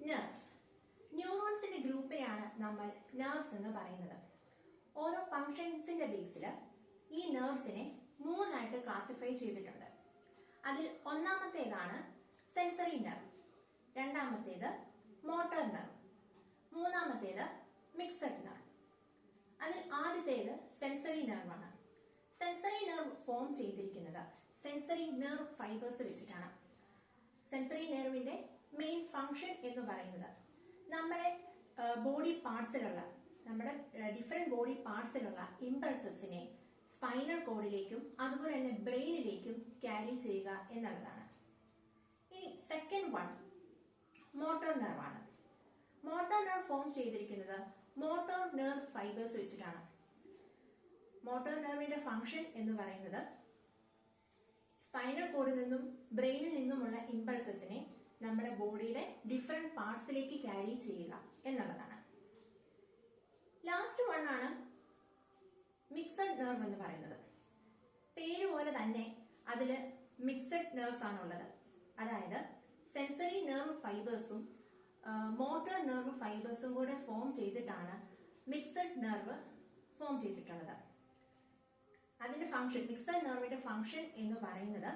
Nerves. ന്യൂറോൺസിന്റെ ഗ്രൂപ്പിനെയാണ് നമ്മൾ nerves എന്ന് പറയുന്നത്. ഓരോ ഫങ്ഷൻസിന്റെ ബേസിൽ ഈ നെർവ്സിനെ മൂന്നായിട്ട് ക്ലാസിഫൈ ചെയ്തിട്ടുണ്ട്. അതിൽ ഒന്നാമത്തേതാണ് സെൻസറി നെർവ്, രണ്ടാമത്തേത് മോട്ടോർ നെർവ്, മൂന്നാമത്തേത് മിക്സഡ് നെർവ്. അതിൽ ആദ്യത്തേത് സെൻസറി നെർവാണ്. സെൻസറി നെർവ് ഫോം ചെയ്തിരിക്കുന്നത് സെൻസറി നെർവ് ഫൈബേഴ്സ് വെച്ചിട്ടാണ്. സെൻസറി നെർവിന്റെ മെയിൻ ഫംഗ്ഷൻ എന്ന് പറയുന്നത് നമ്മുടെ ബോഡി പാർട്സിലുള്ള നമ്മുടെ ഡിഫറെന്റ് ബോഡി പാർട്സിലുള്ള ഇമ്പൾസസിനെ സ്പൈനൽ കോഡിലേക്കും അതുപോലെ തന്നെ ബ്രെയിനിലേക്കും ക്യാരി ചെയ്യുക എന്നുള്ളതാണ്. ഇനി സെക്കൻഡ് വൺ മോട്ടോർ നെർവാണ്. മോട്ടോർ നെർവ് ഫോം ചെയ്തിരിക്കുന്നത് മോട്ടോർ നെർവ് ഫൈബേഴ്സ് വെച്ചിട്ടാണ്. മോട്ടോർ നെർവിന്റെ ഫംഗ്ഷൻ എന്ന് പറയുന്നത് സ്പൈനൽ കോഡിൽ നിന്നും ബ്രെയിനിൽ നിന്നുമുള്ള ഇമ്പൾസസിനെ നമ്മുടെ ബോഡിയുടെ ഡിഫറെന്റ് പാർട്സിലേക്ക് ക്യാരി ചെയ്യുക എന്നുള്ളതാണ്. ലാസ്റ്റ് വൺ ആണ് മിക്സഡ് നെർവ് എന്ന് പറയുന്നത്. പേര് പോലെ തന്നെ അതില് മിക്സഡ് നെർവ്സ് ആണുള്ളത്. അതായത് സെൻസറി നെർവ് ഫൈബേഴ്സും മോട്ടോർ നെർവ് ഫൈബേഴ്സും കൂടെ ഫോം ചെയ്തിട്ടാണ് മിക്സഡ് നെർവ് ഫോം ചെയ്തിട്ടുള്ളത്. അതിന്റെ ഫംഗ്ഷൻ, മിക്സഡ് നെർവിന്റെ ഫംഗ്ഷൻ എന്ന് പറയുന്നത്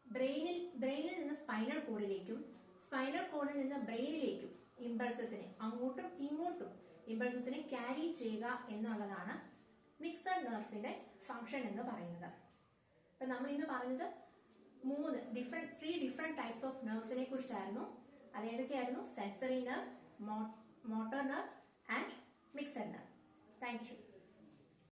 ബ്രെയിനിൽ നിന്ന് സ്പൈനൽ കോഡിലേക്കും സ്പൈനൽ കോഡിൽ നിന്ന് ബ്രെയിനിലേക്കും ഇമ്പൾസസിനെ അങ്ങോട്ടും ഇങ്ങോട്ടും ഇമ്പൾസസിനെ ക്യാരി ചെയ്യുക എന്നുള്ളതാണ് മിക്സഡ് നെർവ്സിന്റെ ഫംഗ്ഷൻ എന്ന് പറയുന്നത്. അപ്പൊ നമ്മൾ ഇന്ന് പറഞ്ഞത് ത്രീ ഡിഫറെന്റ് ടൈപ്സ് ഓഫ് നെർവ്സിനെ കുറിച്ചായിരുന്നു. അത് ഏതൊക്കെയായിരുന്നു? Sensory nerve, motor nerve and mixed nerve. Thank U.